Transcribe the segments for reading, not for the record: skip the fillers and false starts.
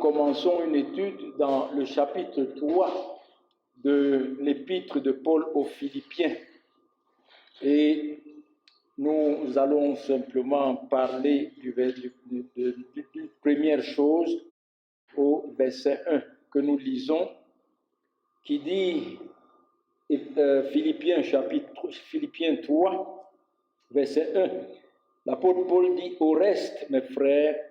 commençons une étude dans le chapitre 3 de l'épître de Paul aux Philippiens. Et nous allons simplement parler d'une première chose au verset 1 que nous lisons, qui dit, Philippiens 3, verset 1, l'apôtre Paul dit: « Au reste, mes frères,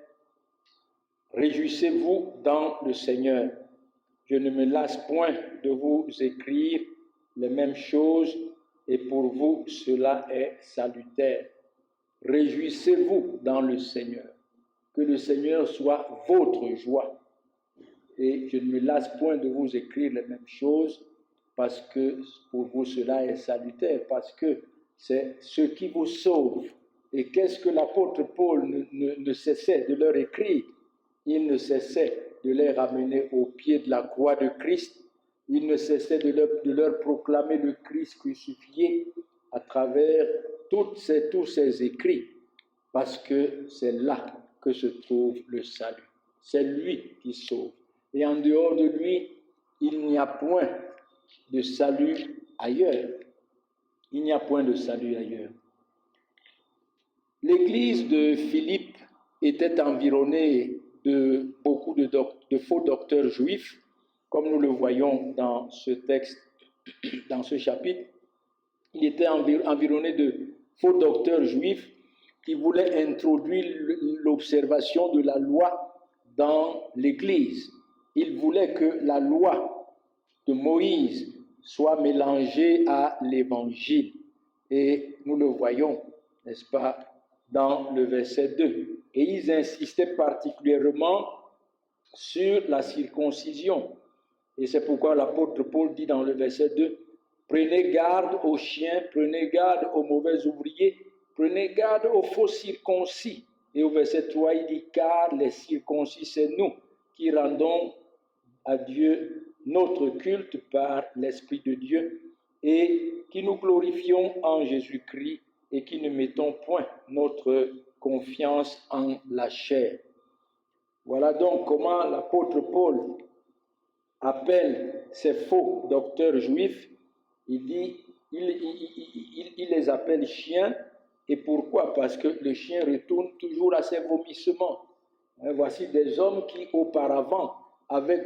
réjouissez-vous dans le Seigneur. Je ne me lasse point de vous écrire les mêmes choses, et pour vous cela est salutaire. » Réjouissez-vous dans le Seigneur. Que le Seigneur soit votre joie. Et je ne me lasse point de vous écrire les mêmes choses, parce que pour vous cela est salutaire, parce que c'est ce qui vous sauve. Et qu'est-ce que l'apôtre Paul ne cessait de leur écrire? Il ne cessait de les ramener au pied de la croix de Christ. Il ne cessait de leur proclamer le Christ crucifié à travers tous ces écrits, parce que c'est là que se trouve le salut. C'est lui qui sauve. Et en dehors de lui, il n'y a point de salut ailleurs. Il n'y a point de salut ailleurs. L'église de Philippe était environnée de beaucoup de faux docteurs juifs, comme nous le voyons dans ce texte, dans ce chapitre. Il était environné de faux docteurs juifs qui voulaient introduire l'observation de la loi dans l'église. Ils voulaient que la loi de Moïse soit mélangée à l'évangile. Et nous le voyons, n'est-ce pas, dans le verset 2. Et ils insistaient particulièrement sur la circoncision. Et c'est pourquoi l'apôtre Paul dit dans le verset 2, « Prenez garde aux chiens, prenez garde aux mauvais ouvriers, prenez garde aux faux circoncis. » Et au verset 3, il dit, « Car les circoncis, c'est nous qui rendons à Dieu notre culte par l'Esprit de Dieu et qui nous glorifions en Jésus-Christ et qui ne mettons point notre confiance en la chair. » Voilà donc comment l'apôtre Paul appelle ces faux docteurs juifs. Il dit, il les appelle chiens. Et pourquoi? Parce que le chien retourne toujours à ses vomissements. Voici des hommes qui auparavant avaient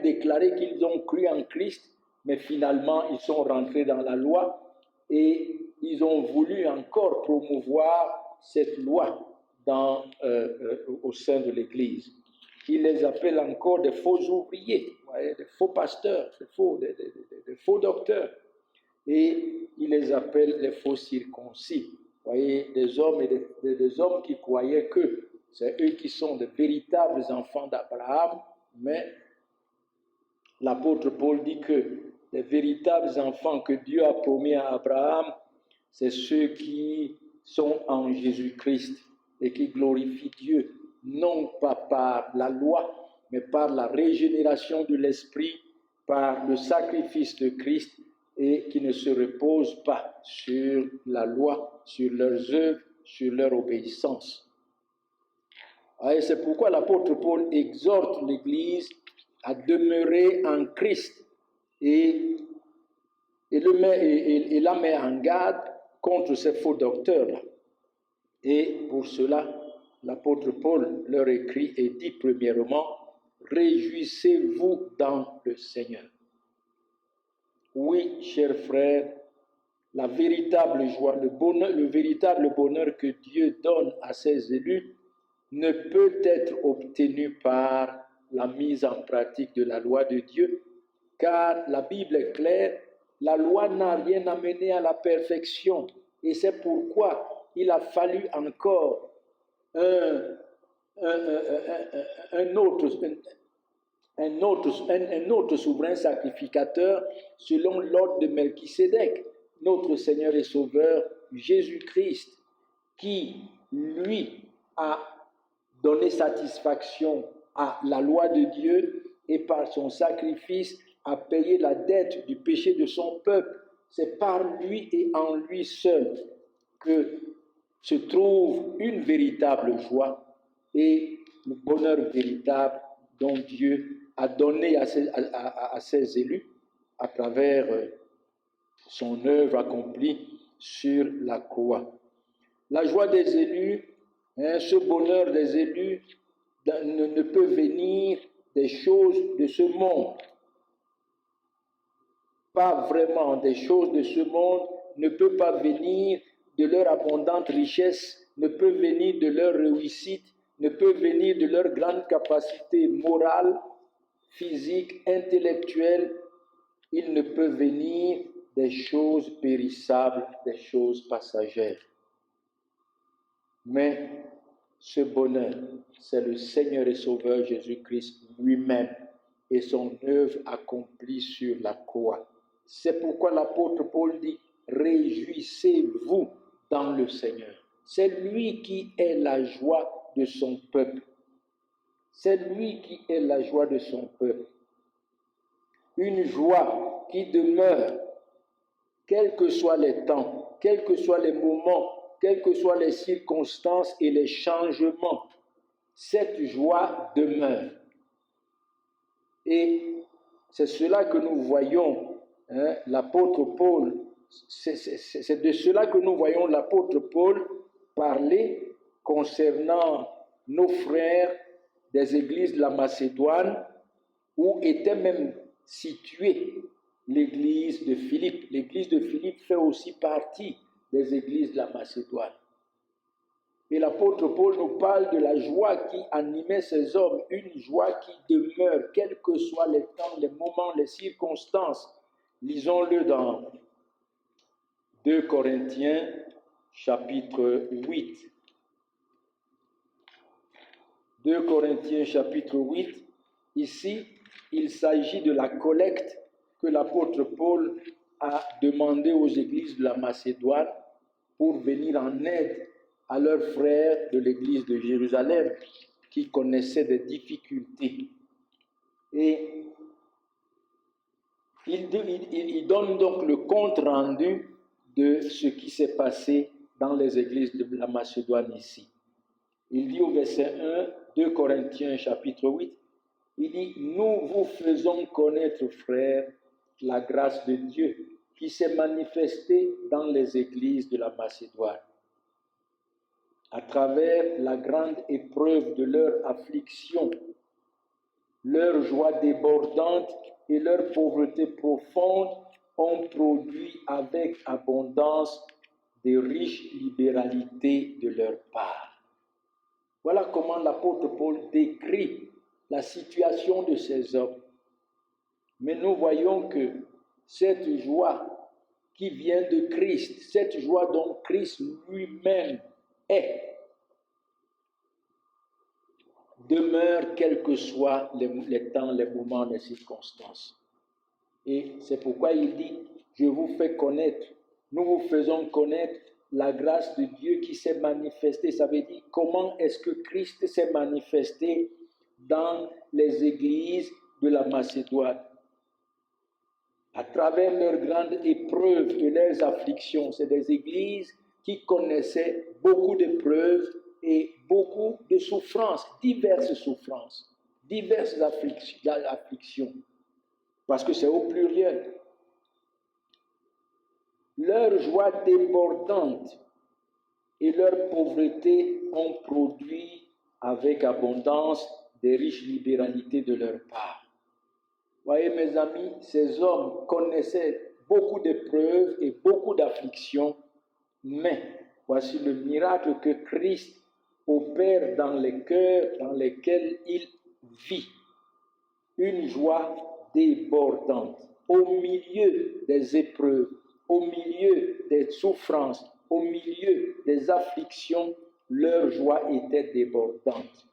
déclaré qu'ils ont cru en Christ, mais finalement ils sont rentrés dans la loi et ils ont voulu encore promouvoir cette loi au sein de l'Église. Il les appelle encore des faux ouvriers, des faux pasteurs, des faux docteurs. Et il les appelle les faux circoncis. Voyez, des hommes et des hommes qui croyaient que c'est eux qui sont de véritables enfants d'Abraham, mais l'apôtre Paul dit que les véritables enfants que Dieu a promis à Abraham, c'est ceux qui sont en Jésus-Christ et qui glorifient Dieu, non pas par la loi, mais par la régénération de l'esprit, par le sacrifice de Christ, et qui ne se reposent pas sur la loi, sur leurs œuvres, sur leur obéissance. Et c'est pourquoi l'apôtre Paul exhorte l'Église à demeurer en Christ et la met en garde contre ces faux docteurs-là. Et pour cela, l'apôtre Paul leur écrit et dit premièrement, « Réjouissez-vous dans le Seigneur. » Oui, chers frères, la véritable joie, le véritable bonheur que Dieu donne à ses élus ne peut être obtenu par la mise en pratique de la loi de Dieu, car la Bible est claire, la loi n'a rien amené à la perfection, et c'est pourquoi il a fallu encore un autre souverain sacrificateur selon l'ordre de Melchisédek, notre Seigneur et Sauveur Jésus-Christ, qui, lui, a donné satisfaction à la loi de Dieu et par son sacrifice a payé la dette du péché de son peuple. C'est par lui et en lui seul que se trouve une véritable joie et le bonheur véritable dont Dieu a donné à ses élus à travers son œuvre accomplie sur la croix. La joie des élus, ce bonheur des élus ne peut venir des choses de ce monde. Pas vraiment des choses de ce monde, ne peut pas venir de leur abondante richesse, ne peut venir de leur réussite, ne peut venir de leur grande capacité morale, physique, intellectuelle. Il ne peut venir des choses périssables, des choses passagères. Mais ce bonheur, c'est le Seigneur et Sauveur Jésus-Christ lui-même et son œuvre accomplie sur la croix. C'est pourquoi l'apôtre Paul dit « Réjouissez-vous dans le Seigneur ». C'est lui qui est la joie de son peuple. C'est lui qui est la joie de son peuple. Une joie qui demeure, quels que soient les temps, quels que soient les moments, quelles que soient les circonstances et les changements. Cette joie demeure. Et c'est cela que nous voyons, l'apôtre Paul, c'est de cela que nous voyons l'apôtre Paul parler concernant nos frères des églises de la Macédoine, où était même située l'église de Philippe. L'église de Philippe fait aussi partie des églises de la Macédoine. Et l'apôtre Paul nous parle de la joie qui animait ces hommes, une joie qui demeure, quels que soient les temps, les moments, les circonstances. Lisons-le dans 2 Corinthiens, chapitre 8. 2 Corinthiens, chapitre 8. Ici, il s'agit de la collecte que l'apôtre Paul a demandé aux églises de la Macédoine pour venir en aide à leurs frères de l'église de Jérusalem qui connaissaient des difficultés. Et il donne donc le compte rendu de ce qui s'est passé dans les églises de la Macédoine ici. Il dit au verset 1, 2 Corinthiens chapitre 8, il dit « Nous vous faisons connaître, frères, la grâce de Dieu qui s'est manifestée dans les églises de la Macédoine. À travers la grande épreuve de leur affliction, leur joie débordante et leur pauvreté profonde ont produit avec abondance de riches libéralités de leur part. » Voilà comment l'apôtre Paul décrit la situation de ces hommes. Mais nous voyons que cette joie qui vient de Christ, cette joie dont Christ lui-même est, demeure quels que soient les temps, les moments, les circonstances. Et c'est pourquoi il dit, je vous fais connaître, nous vous faisons connaître la grâce de Dieu qui s'est manifestée. Ça veut dire comment est-ce que Christ s'est manifesté dans les églises de la Macédoine. À travers leurs grandes épreuves et leurs afflictions, c'est des églises qui connaissaient beaucoup d'épreuves et beaucoup de souffrances, diverses afflictions, parce que c'est au pluriel. Leur joie débordante et leur pauvreté ont produit avec abondance des riches libéralités de leur part. Voyez mes amis, ces hommes connaissaient beaucoup d'épreuves et beaucoup d'afflictions, mais voici le miracle que Christ opère dans les cœurs dans lesquels il vit. Une joie débordante au milieu des épreuves, au milieu des souffrances, au milieu des afflictions, leur joie était débordante.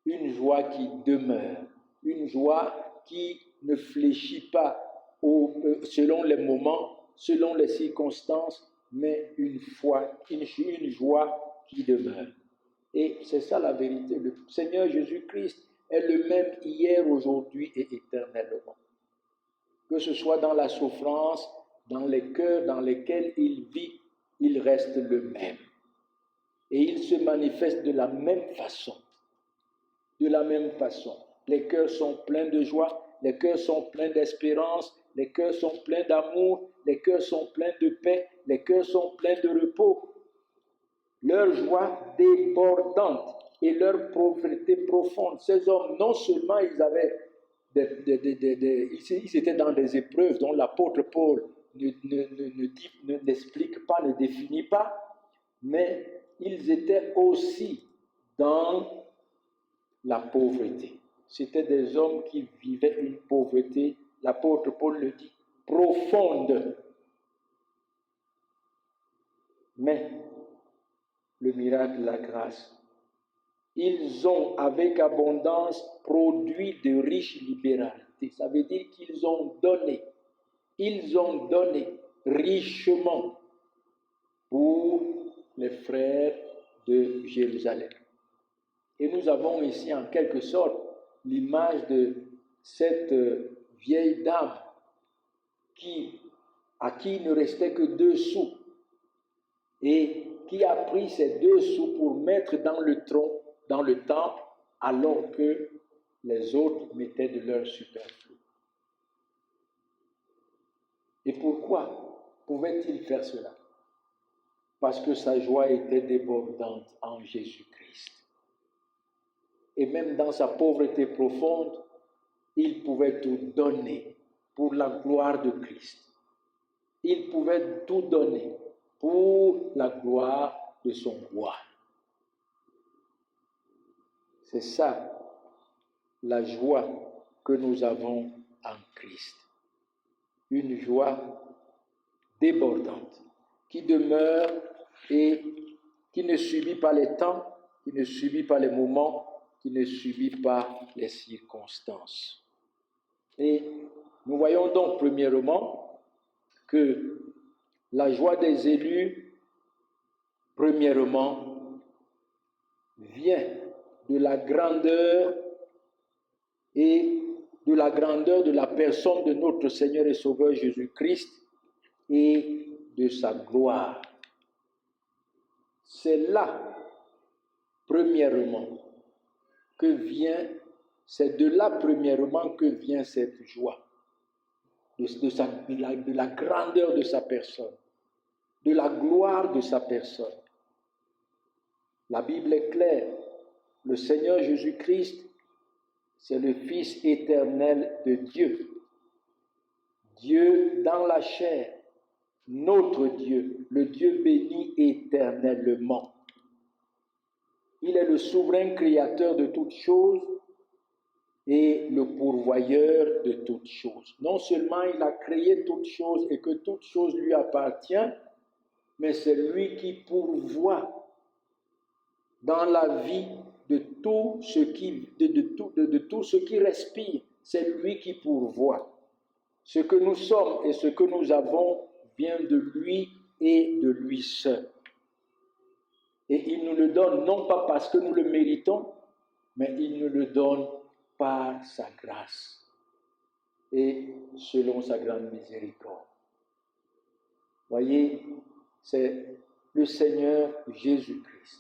Une joie qui demeure, une joie qui ne fléchit pas selon les moments, selon les circonstances, mais une joie qui demeure. Et c'est ça la vérité. Le Seigneur Jésus-Christ est le même hier, aujourd'hui et éternellement. Que ce soit dans la souffrance, dans les cœurs dans lesquels il vit, il reste le même. Et il se manifeste de la même façon. de la même façon. Les cœurs sont pleins de joie, les cœurs sont pleins d'espérance, les cœurs sont pleins d'amour, les cœurs sont pleins de paix, les cœurs sont pleins de repos. Leur joie débordante et leur pauvreté profonde. Ces hommes, non seulement ils avaient ils étaient dans des épreuves dont l'apôtre Paul n'explique pas, ne définit pas, mais ils étaient aussi dans la pauvreté. C'étaient des hommes qui vivaient une pauvreté, l'apôtre Paul le dit, profonde. Mais le miracle, la grâce, ils ont avec abondance produit de riches libéralités. Ça veut dire qu'ils ont donné richement pour les frères de Jérusalem. Et nous avons ici en quelque sorte l'image de cette vieille dame à qui il ne restait que 2 sous et qui a pris ces 2 sous pour mettre dans le temple, alors que les autres mettaient de leur superflu. Et pourquoi pouvait-il faire cela? Parce que sa joie était débordante en Jésus-Christ. Et même dans sa pauvreté profonde, il pouvait tout donner pour la gloire de Christ. Il pouvait tout donner pour la gloire de son roi. C'est ça, la joie que nous avons en Christ. Une joie débordante, qui demeure et qui ne subit pas les temps, qui ne subit pas les moments, qui ne subit pas les circonstances. Et nous voyons donc premièrement que la joie des élus, premièrement, vient de la grandeur et de la grandeur de la personne de notre Seigneur et Sauveur Jésus-Christ et de sa gloire. C'est là, premièrement, c'est de là premièrement que vient cette joie, de la grandeur de sa personne, de la gloire de sa personne. La Bible est claire, le Seigneur Jésus-Christ, c'est le Fils éternel de Dieu. Dieu dans la chair, notre Dieu, le Dieu béni éternellement. Il est le souverain créateur de toutes choses et le pourvoyeur de toutes choses. Non seulement il a créé toutes choses et que toutes choses lui appartiennent, mais c'est lui qui pourvoit dans la vie de tout ce qui respire. C'est lui qui pourvoit. Ce que nous sommes et ce que nous avons vient de lui et de lui seul. Et il nous le donne non pas parce que nous le méritons, mais il nous le donne par sa grâce et selon sa grande miséricorde. Voyez, c'est le Seigneur Jésus-Christ,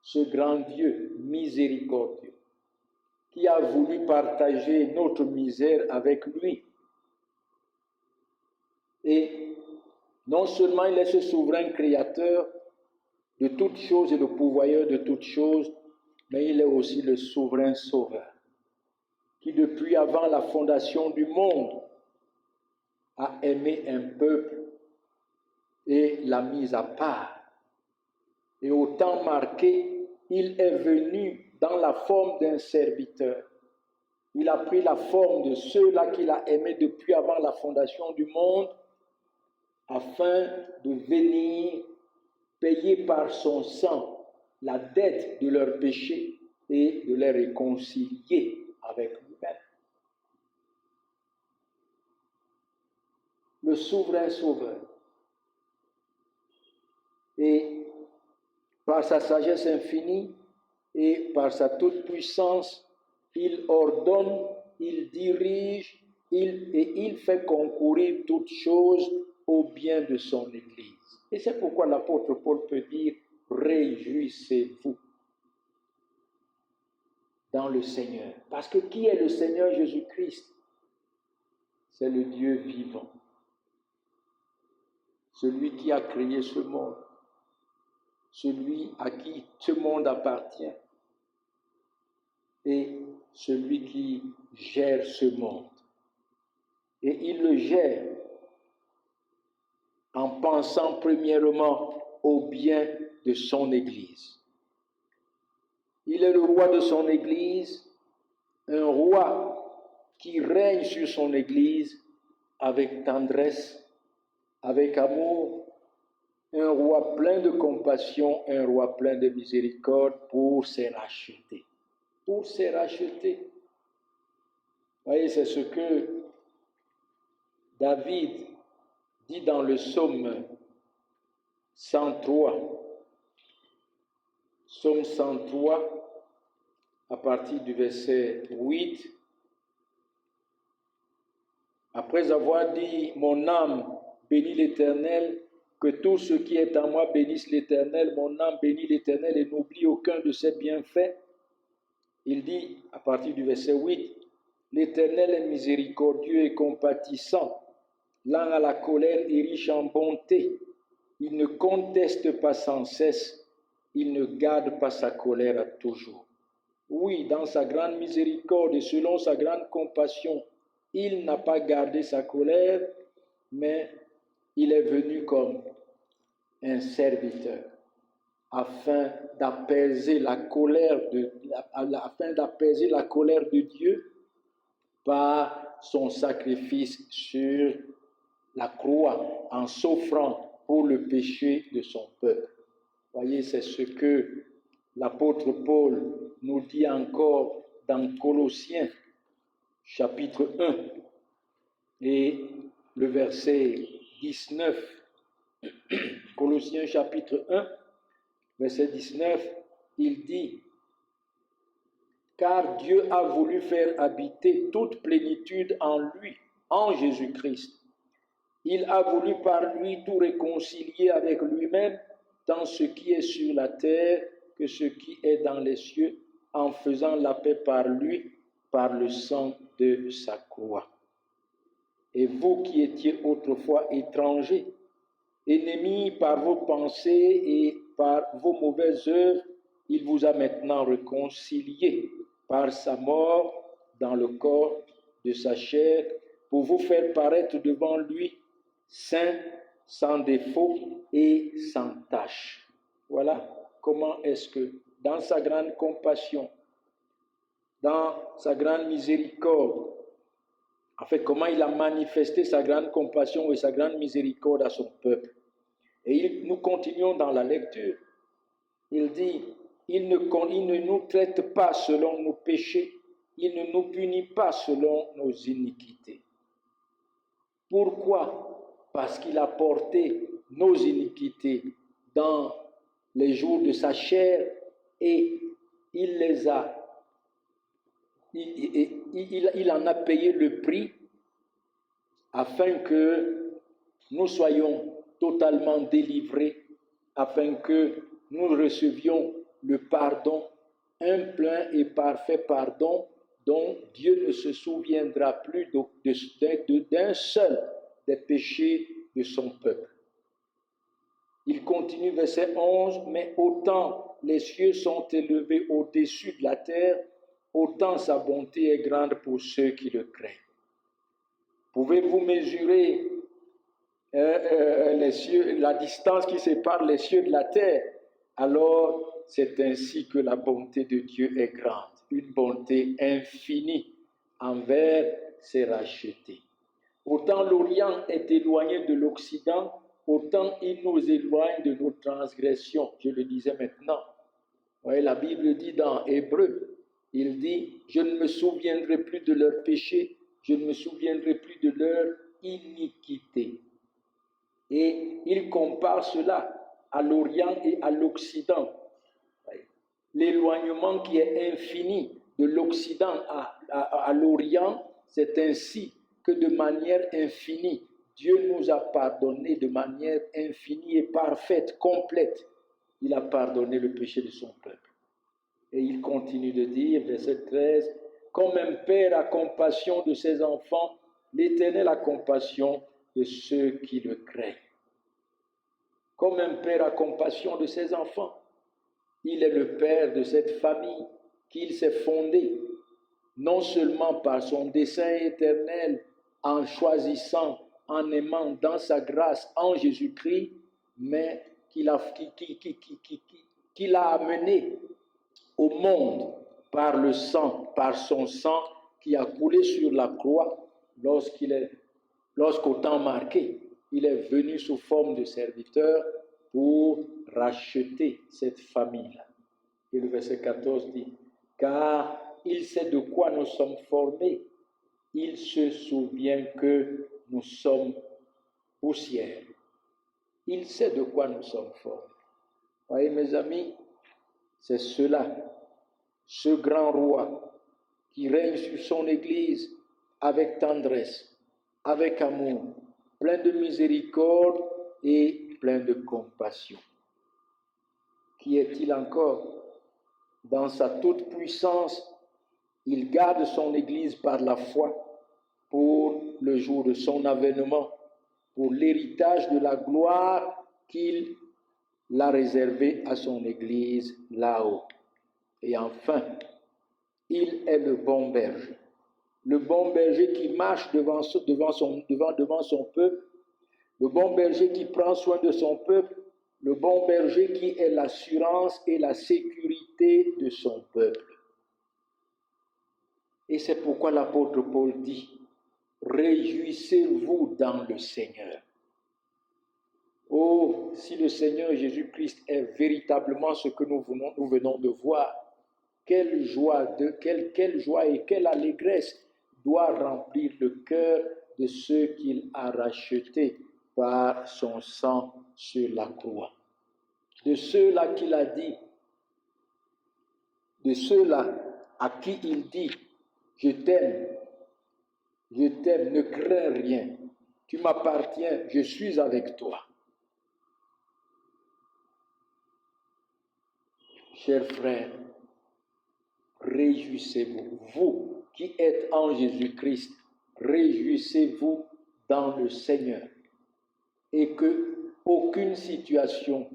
ce grand Dieu miséricordieux, qui a voulu partager notre misère avec lui. Et non seulement il est ce souverain créateur de toutes choses et le pourvoyeur de toutes choses, mais il est aussi le souverain sauveur, qui depuis avant la fondation du monde a aimé un peuple et l'a mis à part. Et au temps marqué, il est venu dans la forme d'un serviteur. Il a pris la forme de ceux-là qu'il a aimés depuis avant la fondation du monde, afin de venir payer par son sang la dette de leurs péchés et de les réconcilier avec lui-même. Le souverain sauveur. Et par sa sagesse infinie et par sa toute-puissance, il ordonne, il dirige, il fait concourir toutes choses au bien de son Église. Et c'est pourquoi l'apôtre Paul peut dire « Réjouissez-vous ». dans le Seigneur. Parce que qui est le Seigneur Jésus-Christ? C'est le Dieu vivant. Celui qui a créé ce monde. Celui à qui ce monde appartient. Et celui qui gère ce monde. Et il le gère en pensant premièrement au bien de son Église. Il est le roi de son Église, un roi qui règne sur son Église avec tendresse, avec amour, un roi plein de compassion, un roi plein de miséricorde pour ses rachetés. Pour ses rachetés. Vous voyez, c'est ce que David dit dans le psaume 103. Psaume 103, à partir du verset 8. Après avoir dit, mon âme bénit l'Éternel, que tout ce qui est en moi bénisse l'Éternel, mon âme bénit l'Éternel et n'oublie aucun de ses bienfaits. Il dit, à partir du verset 8, l'Éternel est miséricordieux et compatissant, lent à la colère et riche en bonté. Il ne conteste pas sans cesse, il ne garde pas sa colère à toujours. Oui, dans sa grande miséricorde et selon sa grande compassion, il n'a pas gardé sa colère, mais il est venu comme un serviteur afin d'apaiser la colère de Dieu par son sacrifice sur la croix en s'offrant pour le péché de son peuple. Voyez, c'est ce que l'apôtre Paul nous dit encore dans Colossiens chapitre 1 et le verset 19. Colossiens chapitre 1, verset 19, il dit « Car Dieu a voulu faire habiter toute plénitude en lui, en Jésus-Christ. Il a voulu par lui tout réconcilier avec lui-même, tant ce qui est sur la terre que ce qui est dans les cieux, en faisant la paix par lui, par le sang de sa croix. Et vous qui étiez autrefois étrangers, ennemis par vos pensées et par vos mauvaises œuvres, il vous a maintenant réconciliés par sa mort dans le corps de sa chair, pour vous faire paraître devant lui saint, sans défaut et sans tache. » Voilà comment est-ce que, dans sa grande compassion, dans sa grande miséricorde, en fait, comment il a manifesté sa grande compassion et sa grande miséricorde à son peuple. Et nous continuons dans la lecture. Il dit, il ne nous traite pas selon nos péchés, il ne nous punit pas selon nos iniquités. Pourquoi? Parce qu'il a porté nos iniquités dans les jours de sa chair et il en a payé le prix afin que nous soyons totalement délivrés, afin que nous recevions le pardon, un plein et parfait pardon dont Dieu ne se souviendra plus d'un seul des péchés de son peuple. Il continue, verset 11, « Mais autant les cieux sont élevés au-dessus de la terre, autant sa bonté est grande pour ceux qui le craignent. » Pouvez-vous mesurer les cieux, la distance qui sépare les cieux de la terre? Alors, c'est ainsi que la bonté de Dieu est grande, une bonté infinie envers ses rachetés. Autant l'Orient est éloigné de l'Occident, autant il nous éloigne de nos transgressions. Je le disais maintenant. Vous voyez, la Bible dit dans Hébreux, il dit, « Je ne me souviendrai plus de leurs péchés, je ne me souviendrai plus de leur iniquité. » Et il compare cela à l'Orient et à l'Occident. L'éloignement qui est infini de l'Occident à l'Orient, c'est ainsi que de manière infinie, Dieu nous a pardonné de manière infinie et parfaite, complète. Il a pardonné le péché de son peuple. Et il continue de dire, verset 13, « Comme un père a compassion de ses enfants, l'Éternel a compassion de ceux qui le craignent. » Comme un père a compassion de ses enfants, il est le père de cette famille qu'il s'est fondée, non seulement par son dessein éternel, en choisissant, en aimant dans sa grâce en Jésus-Christ, mais qu'il a amené au monde par le sang, par son sang qui a coulé sur la croix lorsqu'au temps marqué, il est venu sous forme de serviteur pour racheter cette famille-là. Et le verset 14 dit, « Car il sait de quoi nous sommes formés, il se souvient que nous sommes poussière. » Il sait de quoi nous sommes formés. Voyez mes amis, c'est cela, ce grand roi qui règne sur son Église avec tendresse, avec amour, plein de miséricorde et plein de compassion. Qui est-il encore? Dans sa toute-puissance, il garde son Église par la foi pour le jour de son avènement, pour l'héritage de la gloire qu'il l'a réservé à son Église là-haut. Et enfin, il est le bon berger qui marche devant son peuple, le bon berger qui prend soin de son peuple, le bon berger qui est l'assurance et la sécurité de son peuple. Et c'est pourquoi l'apôtre Paul dit, « Réjouissez-vous dans le Seigneur. » Oh, si le Seigneur Jésus-Christ est véritablement ce que nous venons de voir, quelle joie et quelle allégresse doit remplir le cœur de ceux qu'il a rachetés par son sang sur la croix. De ceux-là qu'il a dit, de ceux-là à qui il dit, « Je t'aime, ne crains rien, tu m'appartiens, je suis avec toi. » Chers frères, réjouissez-vous, vous qui êtes en Jésus-Christ, réjouissez-vous dans le Seigneur. Et que aucune situation,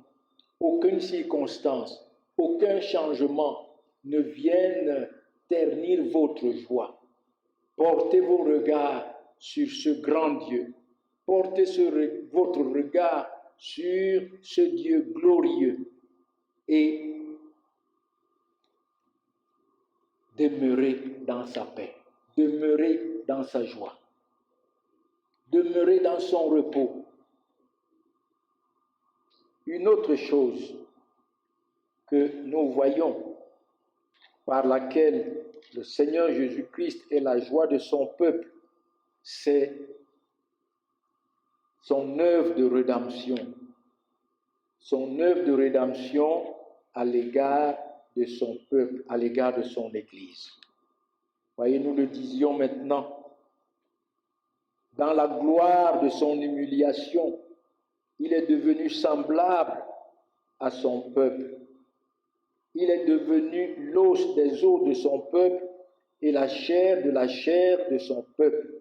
aucune circonstance, aucun changement ne vienne ternir votre joie. Portez vos regards sur ce grand Dieu. Portez votre regard sur ce Dieu glorieux et demeurez dans sa paix, demeurez dans sa joie, demeurez dans son repos. Une autre chose que nous voyons, par laquelle le Seigneur Jésus-Christ est la joie de son peuple, c'est son œuvre de rédemption. Son œuvre de rédemption à l'égard de son peuple, à l'égard de son Église. Voyez, nous le disions maintenant, dans la gloire de son humiliation, il est devenu semblable à son peuple. Il est devenu l'os des os de son peuple et la chair de son peuple,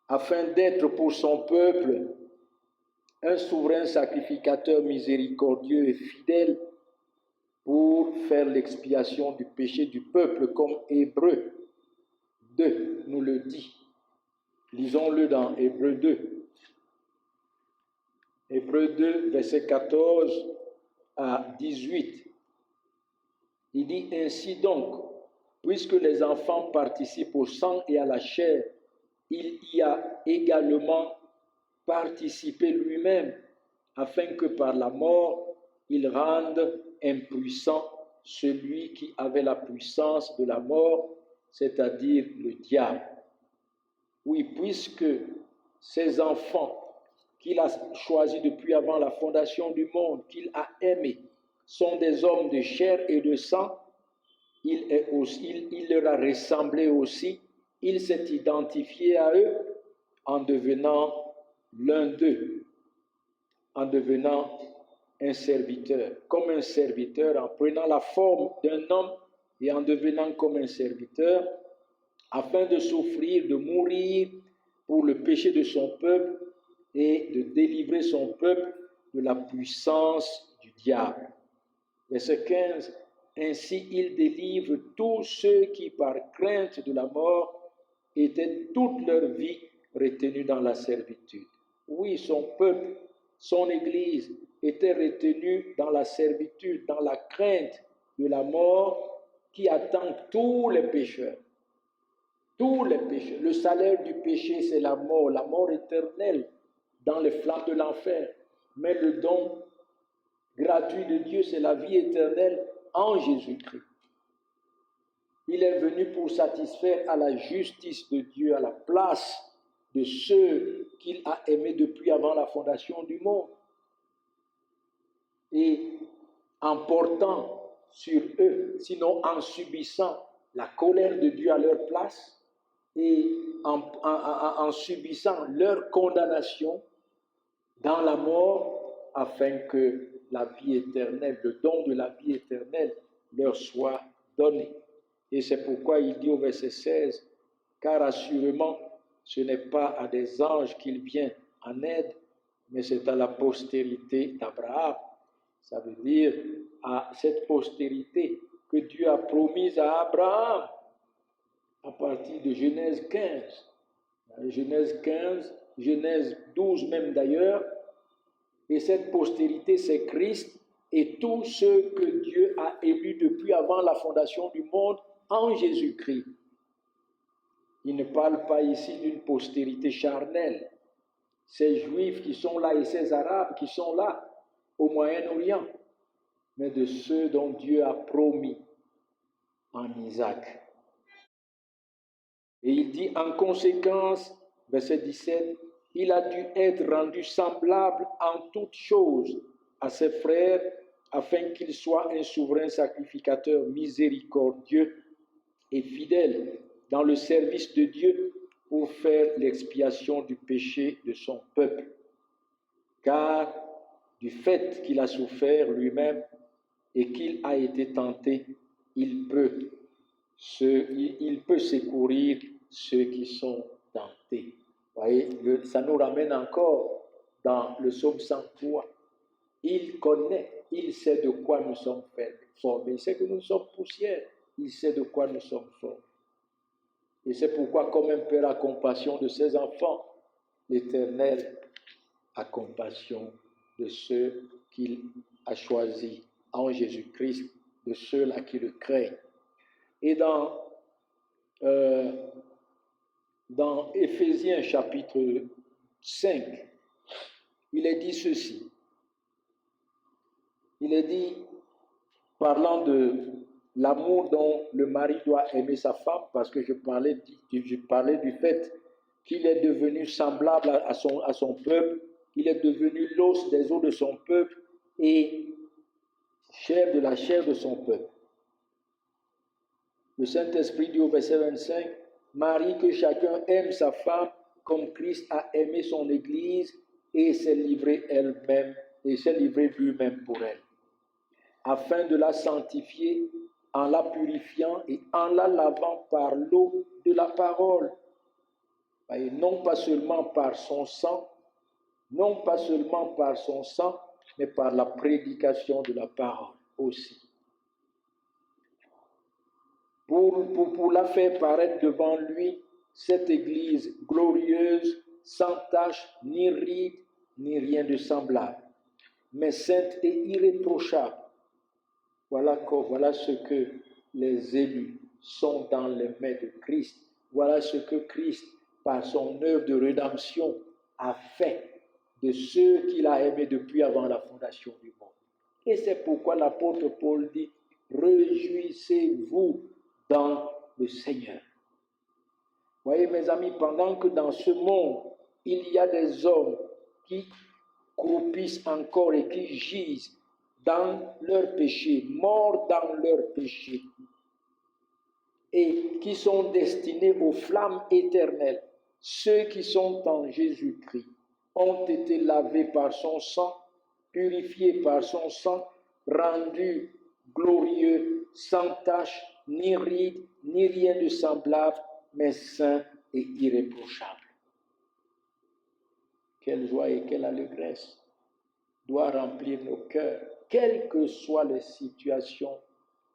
afin d'être pour son peuple un souverain sacrificateur miséricordieux et fidèle pour faire l'expiation du péché du peuple, comme Hébreux 2 nous le dit. Lisons-le dans Hébreux 2. Hébreux 2, versets 14 à 18. Il dit ainsi donc, puisque les enfants participent au sang et à la chair, il y a également participé lui-même, afin que par la mort, il rende impuissant celui qui avait la puissance de la mort, c'est-à-dire le diable. Oui, puisque ces enfants qu'il a choisis depuis avant la fondation du monde, qu'il a aimés, sont des hommes de chair et de sang, il leur a ressemblé aussi, il s'est identifié à eux en devenant l'un d'eux, en devenant un serviteur, comme un serviteur, en prenant la forme d'un homme et en devenant comme un serviteur, afin de souffrir, de mourir pour le péché de son peuple et de délivrer son peuple de la puissance du diable. Verset 15, ainsi il délivre tous ceux qui, par crainte de la mort, étaient toute leur vie retenus dans la servitude. Oui, son peuple, son Église était retenue dans la servitude, dans la crainte de la mort qui attend tous les pécheurs. Tous les pécheurs. Le salaire du péché, c'est la mort éternelle dans les flammes de l'enfer. Mais le don gratuit de Dieu, c'est la vie éternelle en Jésus-Christ. Il est venu pour satisfaire à la justice de Dieu, à la place de ceux qu'il a aimés depuis avant la fondation du monde. Et en portant sur eux, sinon en subissant la colère de Dieu à leur place et en subissant leur condamnation dans la mort, afin que la vie éternelle, le don de la vie éternelle leur soit donné. Et c'est pourquoi il dit au verset 16, « Car assurément, ce n'est pas à des anges qu'il vient en aide, mais c'est à la postérité d'Abraham. » Ça veut dire à cette postérité que Dieu a promise à Abraham à partir de Genèse 15. Genèse 15, Genèse 12 même d'ailleurs. Et cette postérité, c'est Christ et tous ceux que Dieu a élus depuis avant la fondation du monde en Jésus-Christ. Il ne parle pas ici d'une postérité charnelle. Ces Juifs qui sont là et ces Arabes qui sont là au Moyen-Orient, mais de ceux dont Dieu a promis en Isaac. Et il dit en conséquence, verset 17, « Il a dû être rendu semblable en toutes choses à ses frères, afin qu'il soit un souverain sacrificateur miséricordieux et fidèle dans le service de Dieu pour faire l'expiation du péché de son peuple. Car du fait qu'il a souffert lui-même et qu'il a été tenté, il peut secourir ceux qui sont tentés. » Vous voyez, ça nous ramène encore dans le psaume 103. Il connaît, il sait de quoi nous sommes formés. Il sait que nous sommes poussière. Il sait de quoi nous sommes formés. Et c'est pourquoi, comme un père a compassion de ses enfants, l'Éternel a compassion de ceux qu'il a choisis en Jésus-Christ, de ceux-là qui le craignent. Et dans Éphésiens chapitre 5, il est dit ceci. Il est dit, parlant de l'amour dont le mari doit aimer sa femme, parce que je parlais du fait qu'il est devenu semblable à son peuple, il est devenu l'os des os de son peuple et chair de la chair de son peuple. Le Saint-Esprit dit au verset 25, « Marie, que chacun aime sa femme comme Christ a aimé son Église et s'est livré lui-même pour elle, afin de la sanctifier en la purifiant et en la lavant par l'eau de la parole, et non pas seulement par son sang, mais par la prédication de la parole aussi. Pour la faire paraître devant lui, cette Église glorieuse, sans tache, ni ride, ni rien de semblable, mais sainte et irréprochable. Voilà ce que les élus sont dans les mains de Christ. Voilà ce que Christ, par son œuvre de rédemption, a fait de ceux qu'il a aimés depuis avant la fondation du monde. Et c'est pourquoi l'apôtre Paul dit, « Réjouissez-vous dans le Seigneur. » Voyez mes amis, pendant que dans ce monde, il y a des hommes qui croupissent encore et qui gisent dans leur péché, morts dans leur péché, et qui sont destinés aux flammes éternelles, ceux qui sont en Jésus-Christ ont été lavés par son sang, purifié par son sang, rendu glorieux, sans tache, ni ride, ni rien de semblable, mais saint et irréprochable. Quelle joie et quelle allégresse doit remplir nos cœurs, quelles que soient les situations,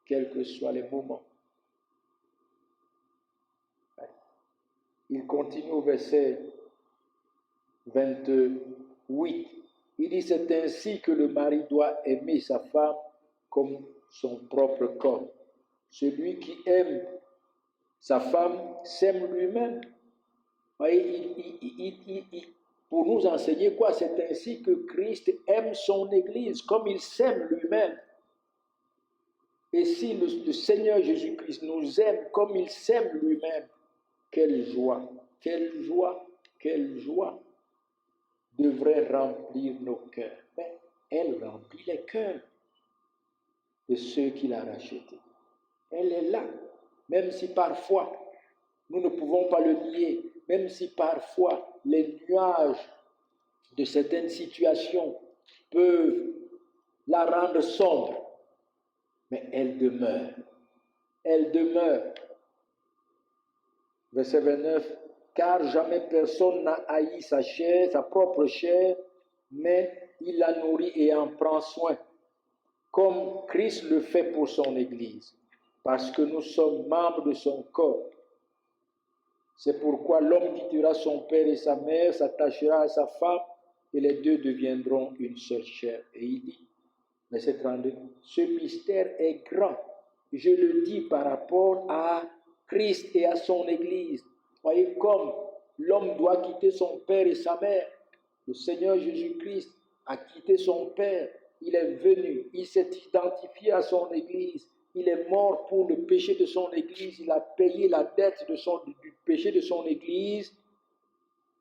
quels que soient les moments. Il continue au verset 28. Il dit, c'est ainsi que le mari doit aimer sa femme comme son propre corps. Celui qui aime sa femme s'aime lui-même. Pour nous enseigner quoi? C'est ainsi que Christ aime son Église, comme il s'aime lui-même. Et si le Seigneur Jésus-Christ nous aime comme il s'aime lui-même, quelle joie, quelle joie, quelle joie devrait remplir nos cœurs. Mais elle remplit les cœurs de ceux qu'il a rachetés. Elle est là, même si parfois nous ne pouvons pas le nier, même si parfois les nuages de certaines situations peuvent la rendre sombre, mais elle demeure. Elle demeure. Verset 29, car jamais personne n'a haï sa chair, sa propre chair, mais il la nourrit et en prend soin, comme Christ le fait pour son Église, parce que nous sommes membres de son corps. C'est pourquoi l'homme quittera son père et sa mère, s'attachera à sa femme, et les deux deviendront une seule chair. Et il dit, verset 32, ce mystère est grand. Je le dis par rapport à Christ et à son Église. Voyez comme l'homme doit quitter son père et sa mère. Le Seigneur Jésus-Christ a quitté son père. Il est venu, il s'est identifié à son Église. Il est mort pour le péché de son Église. Il a payé la dette du péché de son Église.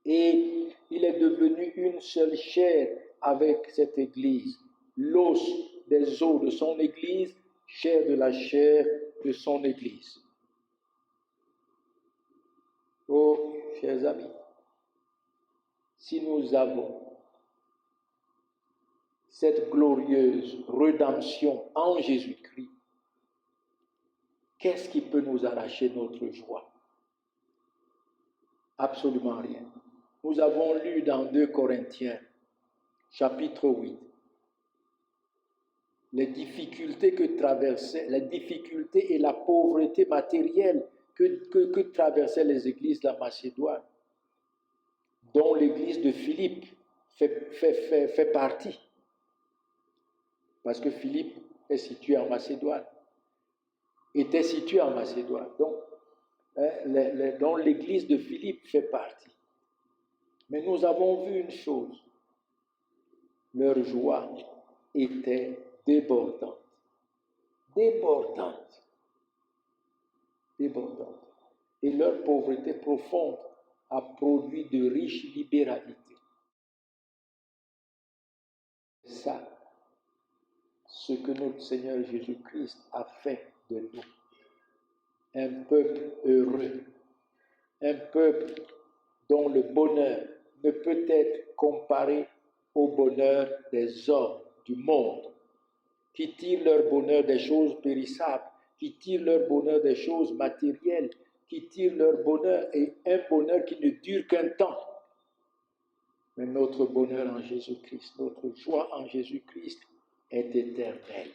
Et il est devenu une seule chair avec cette Église. L'os des os de son Église, chair de la chair de son Église. Oh, chers amis, si nous avons cette glorieuse rédemption en Jésus-Christ, qu'est-ce qui peut nous arracher notre joie? Absolument rien. Nous avons lu dans 2 Corinthiens, chapitre 8, les difficultés et la pauvreté matérielle que traversaient les églises de la Macédoine, dont l'église de Philippe fait partie. Parce que Philippe est situé en Macédoine, était situé en Macédoine, donc dont l'église de Philippe fait partie. Mais nous avons vu une chose, leur joie était débordante. Débordante. Débordante. Et leur pauvreté profonde a produit de riches libéralités. C'est ça, ce que notre Seigneur Jésus-Christ a fait de nous. Un peuple heureux, un peuple dont le bonheur ne peut être comparé au bonheur des hommes du monde, qui tirent leur bonheur des choses périssables, qui tirent leur bonheur des choses matérielles, qui tirent leur bonheur et un bonheur qui ne dure qu'un temps. Mais notre bonheur en Jésus-Christ, notre joie en Jésus-Christ est éternelle.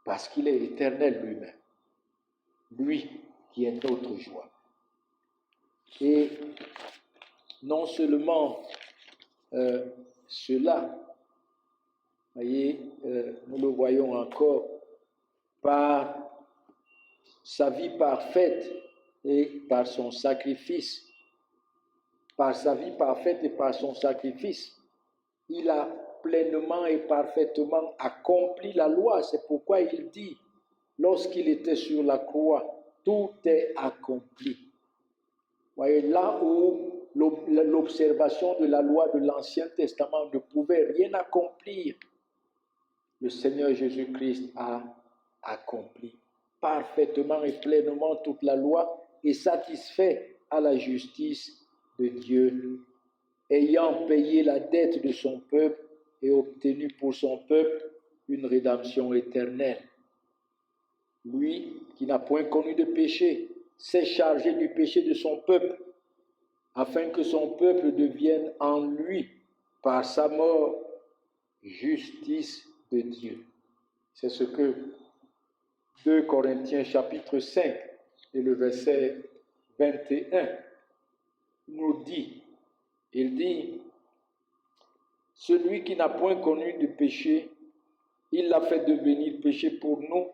Parce qu'il est éternel lui-même. Lui qui est notre joie. Et non seulement cela, voyez, nous le voyons encore par sa vie parfaite et par son sacrifice. Par sa vie parfaite et par son sacrifice, il a pleinement et parfaitement accompli la loi. C'est pourquoi il dit, lorsqu'il était sur la croix, tout est accompli. Voyez, là où l'observation de la loi de l'Ancien Testament ne pouvait rien accomplir, le Seigneur Jésus-Christ a accompli parfaitement et pleinement toute la loi et satisfait à la justice de Dieu, ayant payé la dette de son peuple et obtenu pour son peuple une rédemption éternelle. Lui qui n'a point connu de péché, s'est chargé du péché de son peuple, afin que son peuple devienne en lui, par sa mort, justice de Dieu. C'est ce que 2 Corinthiens chapitre 5 et le verset 21 nous dit. Il dit, celui qui n'a point connu de péché, il l'a fait devenir péché pour nous,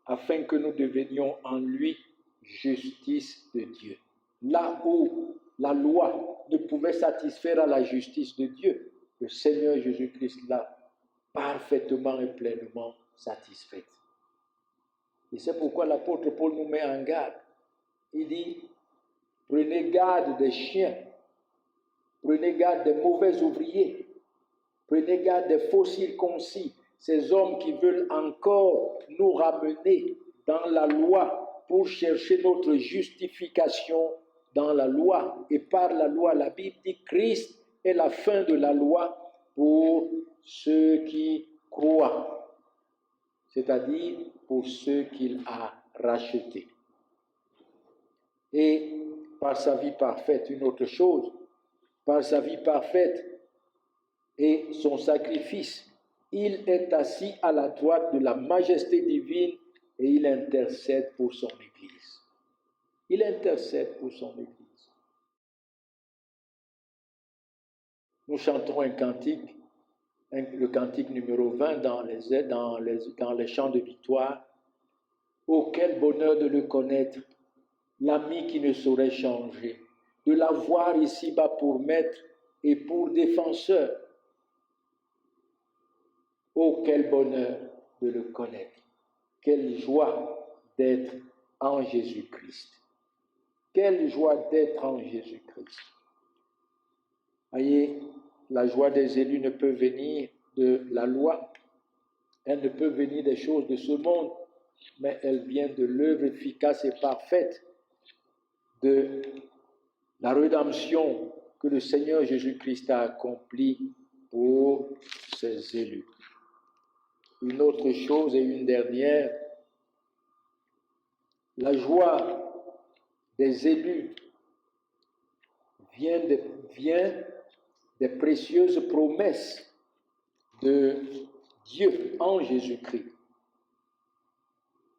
afin que nous devenions en lui justice de Dieu. Là où la loi ne pouvait satisfaire à la justice de Dieu, le Seigneur Jésus-Christ l'a parfaitement et pleinement satisfaite. Et c'est pourquoi l'apôtre Paul nous met en garde. Il dit, prenez garde des chiens, prenez garde des mauvais ouvriers, prenez garde des faux circoncis, ces hommes qui veulent encore nous ramener dans la loi pour chercher notre justification dans la loi. Et par la loi, la Bible dit Christ est la fin de la loi pour ceux qui croient, c'est-à-dire pour ceux qu'il a rachetés. Et par sa vie parfaite, une autre chose, par sa vie parfaite et son sacrifice, il est assis à la droite de la majesté divine et il intercède pour son Église. Il intercède pour son Église. Nous chantons un cantique, le cantique numéro 20 dans les chants de victoire. Oh, quel bonheur de le connaître, l'ami qui ne saurait changer, de l'avoir ici-bas pour maître et pour défenseur. Oh, quel bonheur de le connaître, quelle joie d'être en Jésus-Christ. Quelle joie d'être en Jésus-Christ. Voyez, la joie des élus ne peut venir de la loi, elle ne peut venir des choses de ce monde, mais elle vient de l'œuvre efficace et parfaite de la rédemption que le Seigneur Jésus-Christ a accomplie pour ses élus. Une autre chose et une dernière, la joie des élus vient des précieuses promesses de Dieu en Jésus-Christ.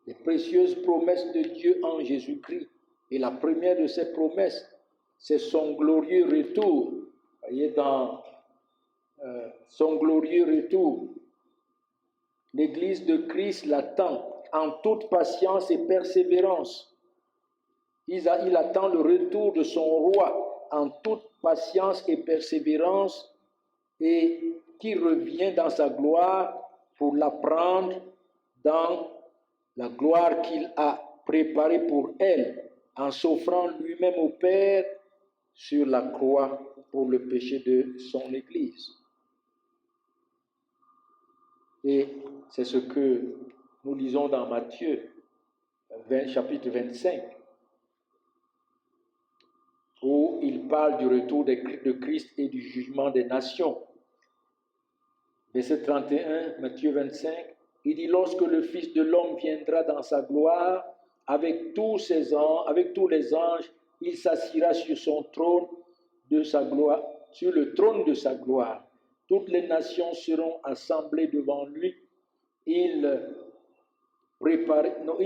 Les précieuses promesses de Dieu en Jésus-Christ. Et la première de ces promesses, c'est son glorieux retour. Vous voyez, dans son glorieux retour, l'Église de Christ l'attend en toute patience et persévérance. Il attend le retour de son roi en toute patience et persévérance et qui revient dans sa gloire pour la prendre dans la gloire qu'il a préparée pour elle en s'offrant lui-même au Père sur la croix pour le péché de son Église. Et c'est ce que nous lisons dans Matthieu, chapitre 25, où il parle du retour de Christ et du jugement des nations. Verset 31, Matthieu 25, il dit, lorsque le Fils de l'homme viendra dans sa gloire, avec tous les anges, il s'assiera sur son trône de sa gloire, sur le trône de sa gloire. Toutes les nations seront assemblées devant lui. Il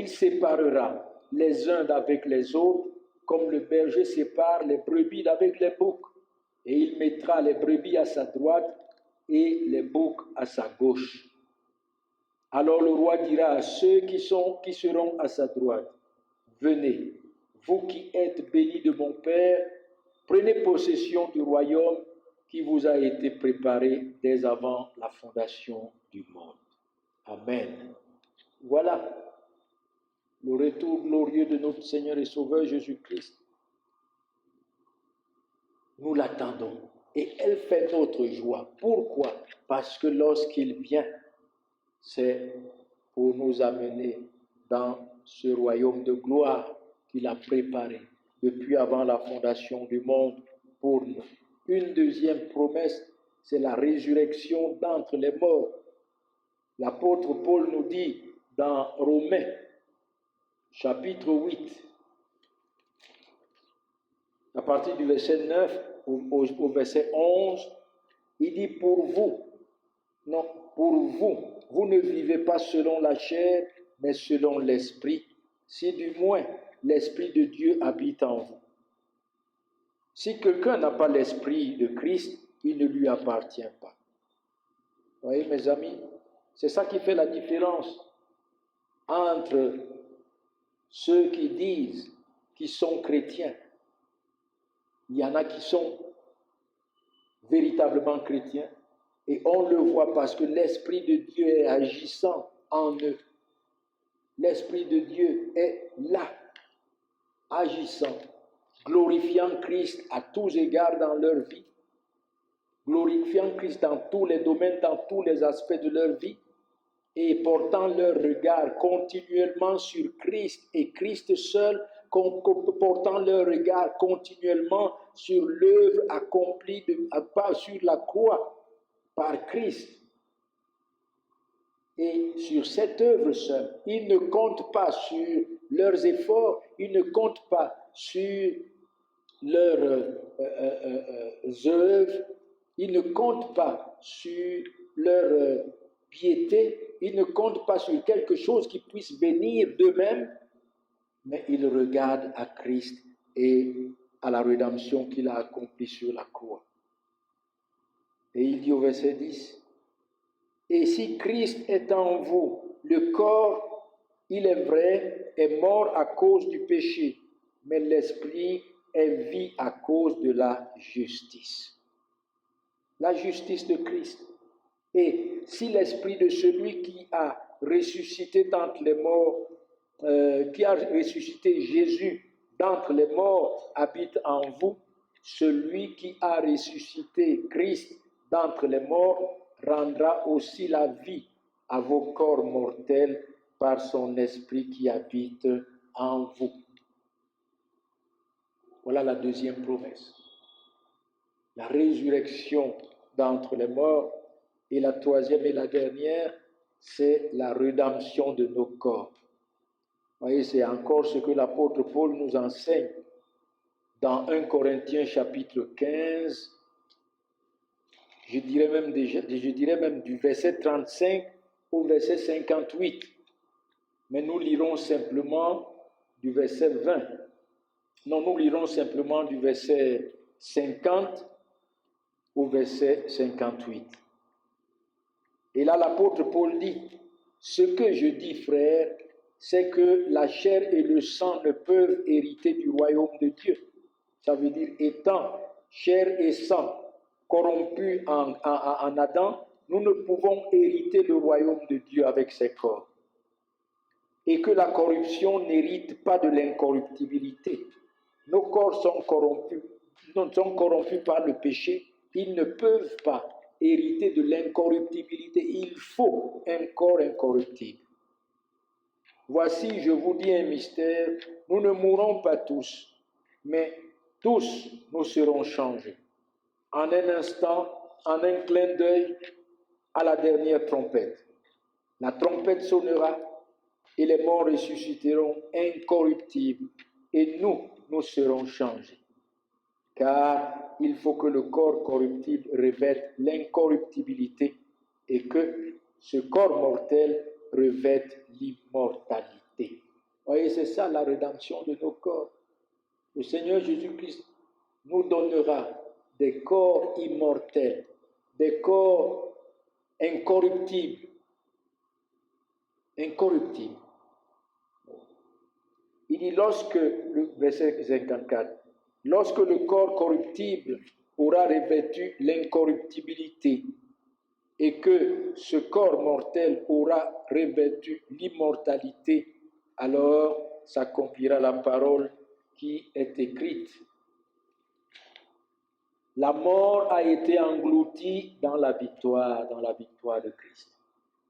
séparera les uns d'avec les autres, comme le berger sépare les brebis d'avec les boucs. Et il mettra les brebis à sa droite et les boucs à sa gauche. Alors le roi dira à ceux qui seront à sa droite, venez, vous qui êtes bénis de mon Père, prenez possession du royaume qui vous a été préparé dès avant la fondation du monde. Amen. Voilà le retour glorieux de notre Seigneur et Sauveur Jésus-Christ. Nous l'attendons et elle fait notre joie. Pourquoi? Parce que lorsqu'il vient, c'est pour nous amener dans ce royaume de gloire qu'il a préparé depuis avant la fondation du monde pour nous. Une deuxième promesse, c'est la résurrection d'entre les morts. L'apôtre Paul nous dit dans Romains, chapitre 8, à partir du verset 9 au verset 11, il dit pour vous, vous ne vivez pas selon la chair, mais selon l'esprit, si du moins l'esprit de Dieu habite en vous. Si quelqu'un n'a pas l'esprit de Christ, il ne lui appartient pas. Vous voyez mes amis, c'est ça qui fait la différence entre ceux qui disent qu'ils sont chrétiens. Il y en a qui sont véritablement chrétiens et on le voit parce que l'Esprit de Dieu est agissant en eux. L'Esprit de Dieu est là, agissant, glorifiant Christ à tous égards dans leur vie, glorifiant Christ dans tous les domaines, dans tous les aspects de leur vie, et portant leur regard continuellement sur Christ et Christ seul, portant leur regard continuellement sur l'œuvre accomplie pas sur la croix par Christ. Et sur cette œuvre seule, ils ne comptent pas sur leurs efforts, ils ne comptent pas sur leurs œuvres, ils ne comptent pas sur leur piété, ils ne comptent pas sur quelque chose qui puisse venir d'eux-mêmes, mais ils regardent à Christ et à la rédemption qu'il a accomplie sur la croix. Et il dit au verset 10, « Et si Christ est en vous, le corps, il est vrai, est mort à cause du péché, mais l'esprit est vie à cause de la justice. » La justice de Christ. Et si l'esprit de celui qui a ressuscité d'entre les morts, qui a ressuscité Jésus d'entre les morts habite en vous, celui qui a ressuscité Christ d'entre les morts rendra aussi la vie à vos corps mortels par son esprit qui habite en vous. Voilà la deuxième promesse. La résurrection d'entre les morts. Et la troisième et la dernière, c'est la rédemption de nos corps. Vous voyez, c'est encore ce que l'apôtre Paul nous enseigne dans 1 Corinthiens chapitre 15, je dirais même du verset 35 au verset 58. Mais nous lirons simplement du verset 20. Non, nous lirons simplement du verset 50 au verset 58. Et là, l'apôtre Paul dit, « Ce que je dis, frères, c'est que la chair et le sang ne peuvent hériter du royaume de Dieu. » Ça veut dire, étant chair et sang corrompus en Adam, nous ne pouvons hériter le royaume de Dieu avec ses corps. Et que la corruption n'hérite pas de l'incorruptibilité. Nos corps sont corrompus par le péché, ils ne peuvent pas hériter de l'incorruptibilité. Il faut un corps incorruptible. Voici, je vous dis un mystère, nous ne mourrons pas tous, mais tous nous serons changés. En un instant, en un clin d'œil, à la dernière trompette. La trompette sonnera et les morts ressusciteront incorruptibles et nous serons changés. Car il faut que le corps corruptible revête l'incorruptibilité et que ce corps mortel revête l'immortalité. Vous voyez, c'est ça la rédemption de nos corps. Le Seigneur Jésus-Christ nous donnera des corps immortels, des corps incorruptibles. Incorruptibles. Il dit le verset 54, lorsque le corps corruptible aura revêtu l'incorruptibilité et que ce corps mortel aura revêtu l'immortalité, alors s'accomplira la parole qui est écrite. La mort a été engloutie dans la victoire de Christ.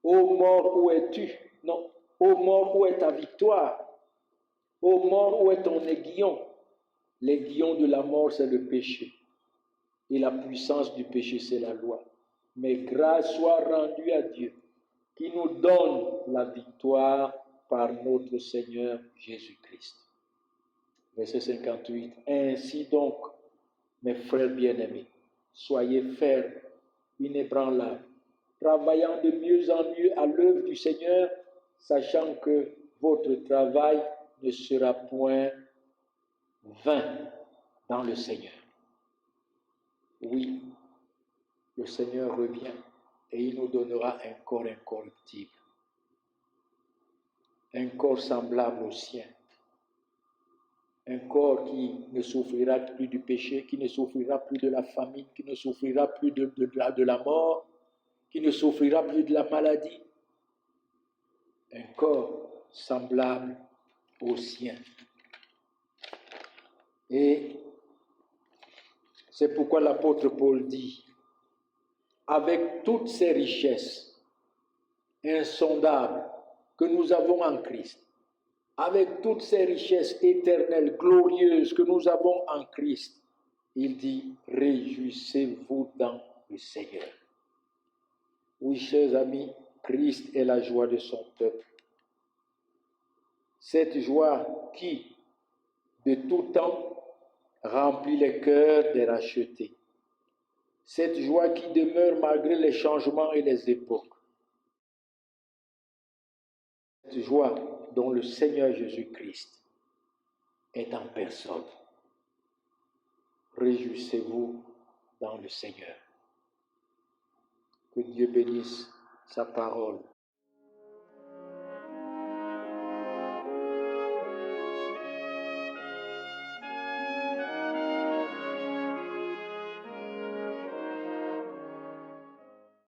Ô mort, où es-tu? Non. Ô mort, où est ta victoire? Ô mort, où est ton aiguillon? L'aiguillon de la mort, c'est le péché. et la puissance du péché, c'est la loi. Mais grâce soit rendue à Dieu, qui nous donne la victoire par notre Seigneur Jésus-Christ. Verset 58. Ainsi donc, mes frères bien-aimés, soyez fermes, inébranlables, travaillant de mieux en mieux à l'œuvre du Seigneur, sachant que votre travail ne sera point vain dans le Seigneur. Oui, le Seigneur revient et il nous donnera un corps incorruptible, un corps semblable au sien, un corps qui ne souffrira plus du péché, qui ne souffrira plus de la famine, qui ne souffrira plus de la mort, qui ne souffrira plus de la maladie. Un corps semblable au sien. Et c'est pourquoi l'apôtre Paul dit, avec toutes ces richesses insondables que nous avons en Christ, avec toutes ces richesses éternelles, glorieuses que nous avons en Christ, il dit, réjouissez-vous dans le Seigneur. Oui, chers amis, Christ est la joie de son peuple. Cette joie qui, de tout temps, remplit les cœurs des rachetés. Cette joie qui demeure malgré les changements et les époques. Cette joie dont le Seigneur Jésus-Christ est en personne. Réjouissez-vous dans le Seigneur. Que Dieu bénisse sa parole